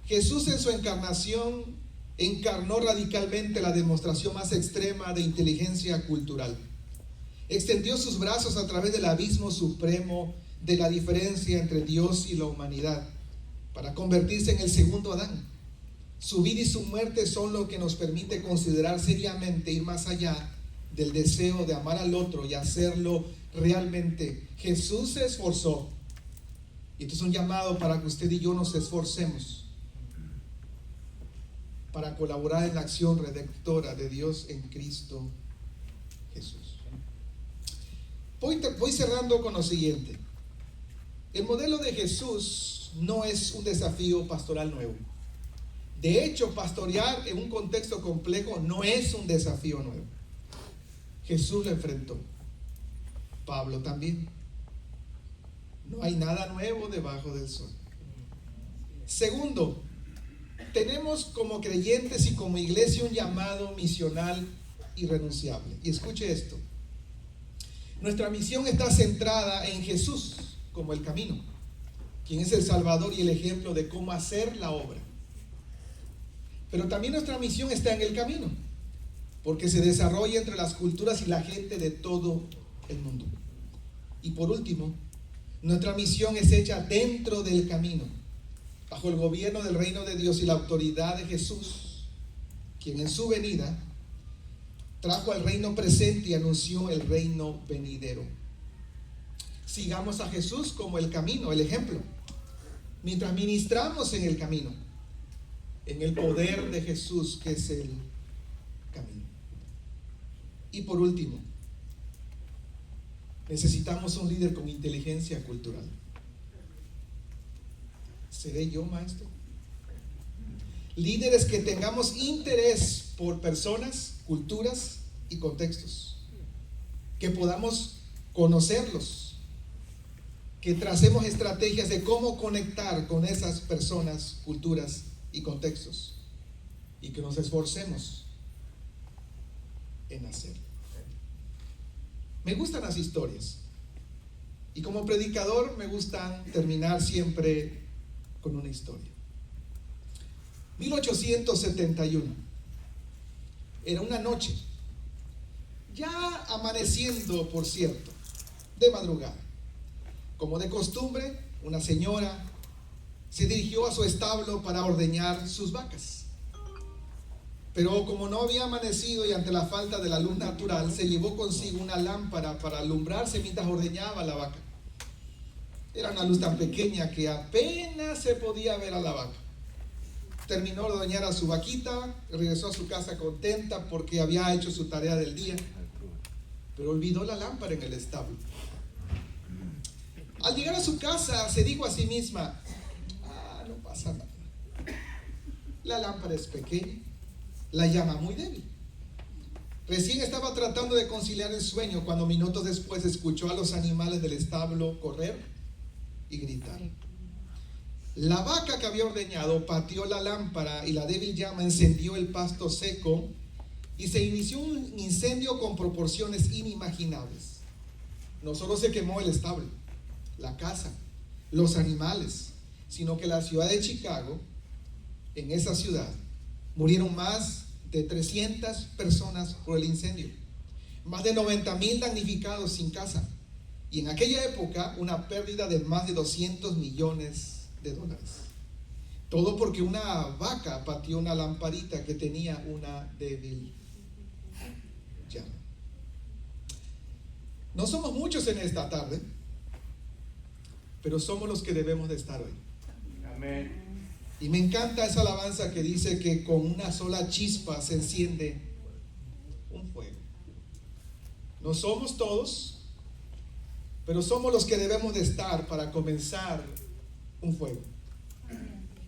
Jesús en su encarnación encarnó radicalmente la demostración más extrema de inteligencia cultural. Extendió sus brazos a través del abismo supremo de la diferencia entre Dios y la humanidad para convertirse en el segundo Adán. Su vida y su muerte son lo que nos permite considerar seriamente ir más allá del deseo de amar al otro y hacerlo realmente. Jesús se esforzó, y esto es un llamado para que usted y yo nos esforcemos para colaborar en la acción redentora de Dios en Cristo Jesús. Voy cerrando con lo siguiente. El modelo de Jesús no es un desafío pastoral nuevo. De hecho, pastorear en un contexto complejo no es un desafío nuevo. Jesús lo enfrentó. Pablo también. No hay nada nuevo debajo del sol. Segundo, tenemos como creyentes y como iglesia un llamado misional irrenunciable. Y escuche esto. Nuestra misión está centrada en Jesús como el camino, quien es el Salvador y el ejemplo de cómo hacer la obra. Pero también nuestra misión está en el camino, porque se desarrolla entre las culturas y la gente de todo el mundo. Y por último, nuestra misión es hecha dentro del camino, bajo el gobierno del reino de Dios y la autoridad de Jesús, quien en su venida trajo al reino presente y anunció el reino venidero. Sigamos a Jesús como el camino, el ejemplo, mientras ministramos en el camino, en el poder de Jesús, que es el camino. Y por último, necesitamos un líder con inteligencia cultural. ¿Seré yo, maestro? Líderes que tengamos interés por personas, culturas y contextos, que podamos conocerlos, que tracemos estrategias de cómo conectar con esas personas, culturas y contextos, y que nos esforcemos en hacerlo. Me gustan las historias, y como predicador me gustan terminar siempre con una historia. 1871. Era una noche, ya amaneciendo, por cierto, de madrugada. Como de costumbre, una señora se dirigió a su establo para ordeñar sus vacas. Pero como no había amanecido y ante la falta de la luz natural, se llevó consigo una lámpara para alumbrarse mientras ordeñaba la vaca. Era una luz tan pequeña que apenas se podía ver a la vaca. Terminó de ordeñar a su vaquita, regresó a su casa contenta porque había hecho su tarea del día, pero olvidó la lámpara en el establo. Al llegar a su casa se dijo a sí misma: no pasa nada. La lámpara es pequeña, la llama muy débil. Recién estaba tratando de conciliar el sueño cuando minutos después escuchó a los animales del establo correr y gritar. La vaca que había ordeñado pateó la lámpara y la débil llama encendió el pasto seco y se inició un incendio con proporciones inimaginables. No solo se quemó el establo, la casa, los animales, sino que la ciudad de Chicago, en esa ciudad, murieron más de 300 personas por el incendio, más de 90,000 damnificados sin casa, y en aquella época una pérdida de más de $200 millones. Todo porque una vaca pateó una lamparita que tenía una débil llama. No somos muchos en esta tarde, pero somos los que debemos de estar hoy. Amén. Y me encanta esa alabanza que dice que con una sola chispa se enciende un fuego. No somos todos, pero somos los que debemos de estar para comenzar un fuego.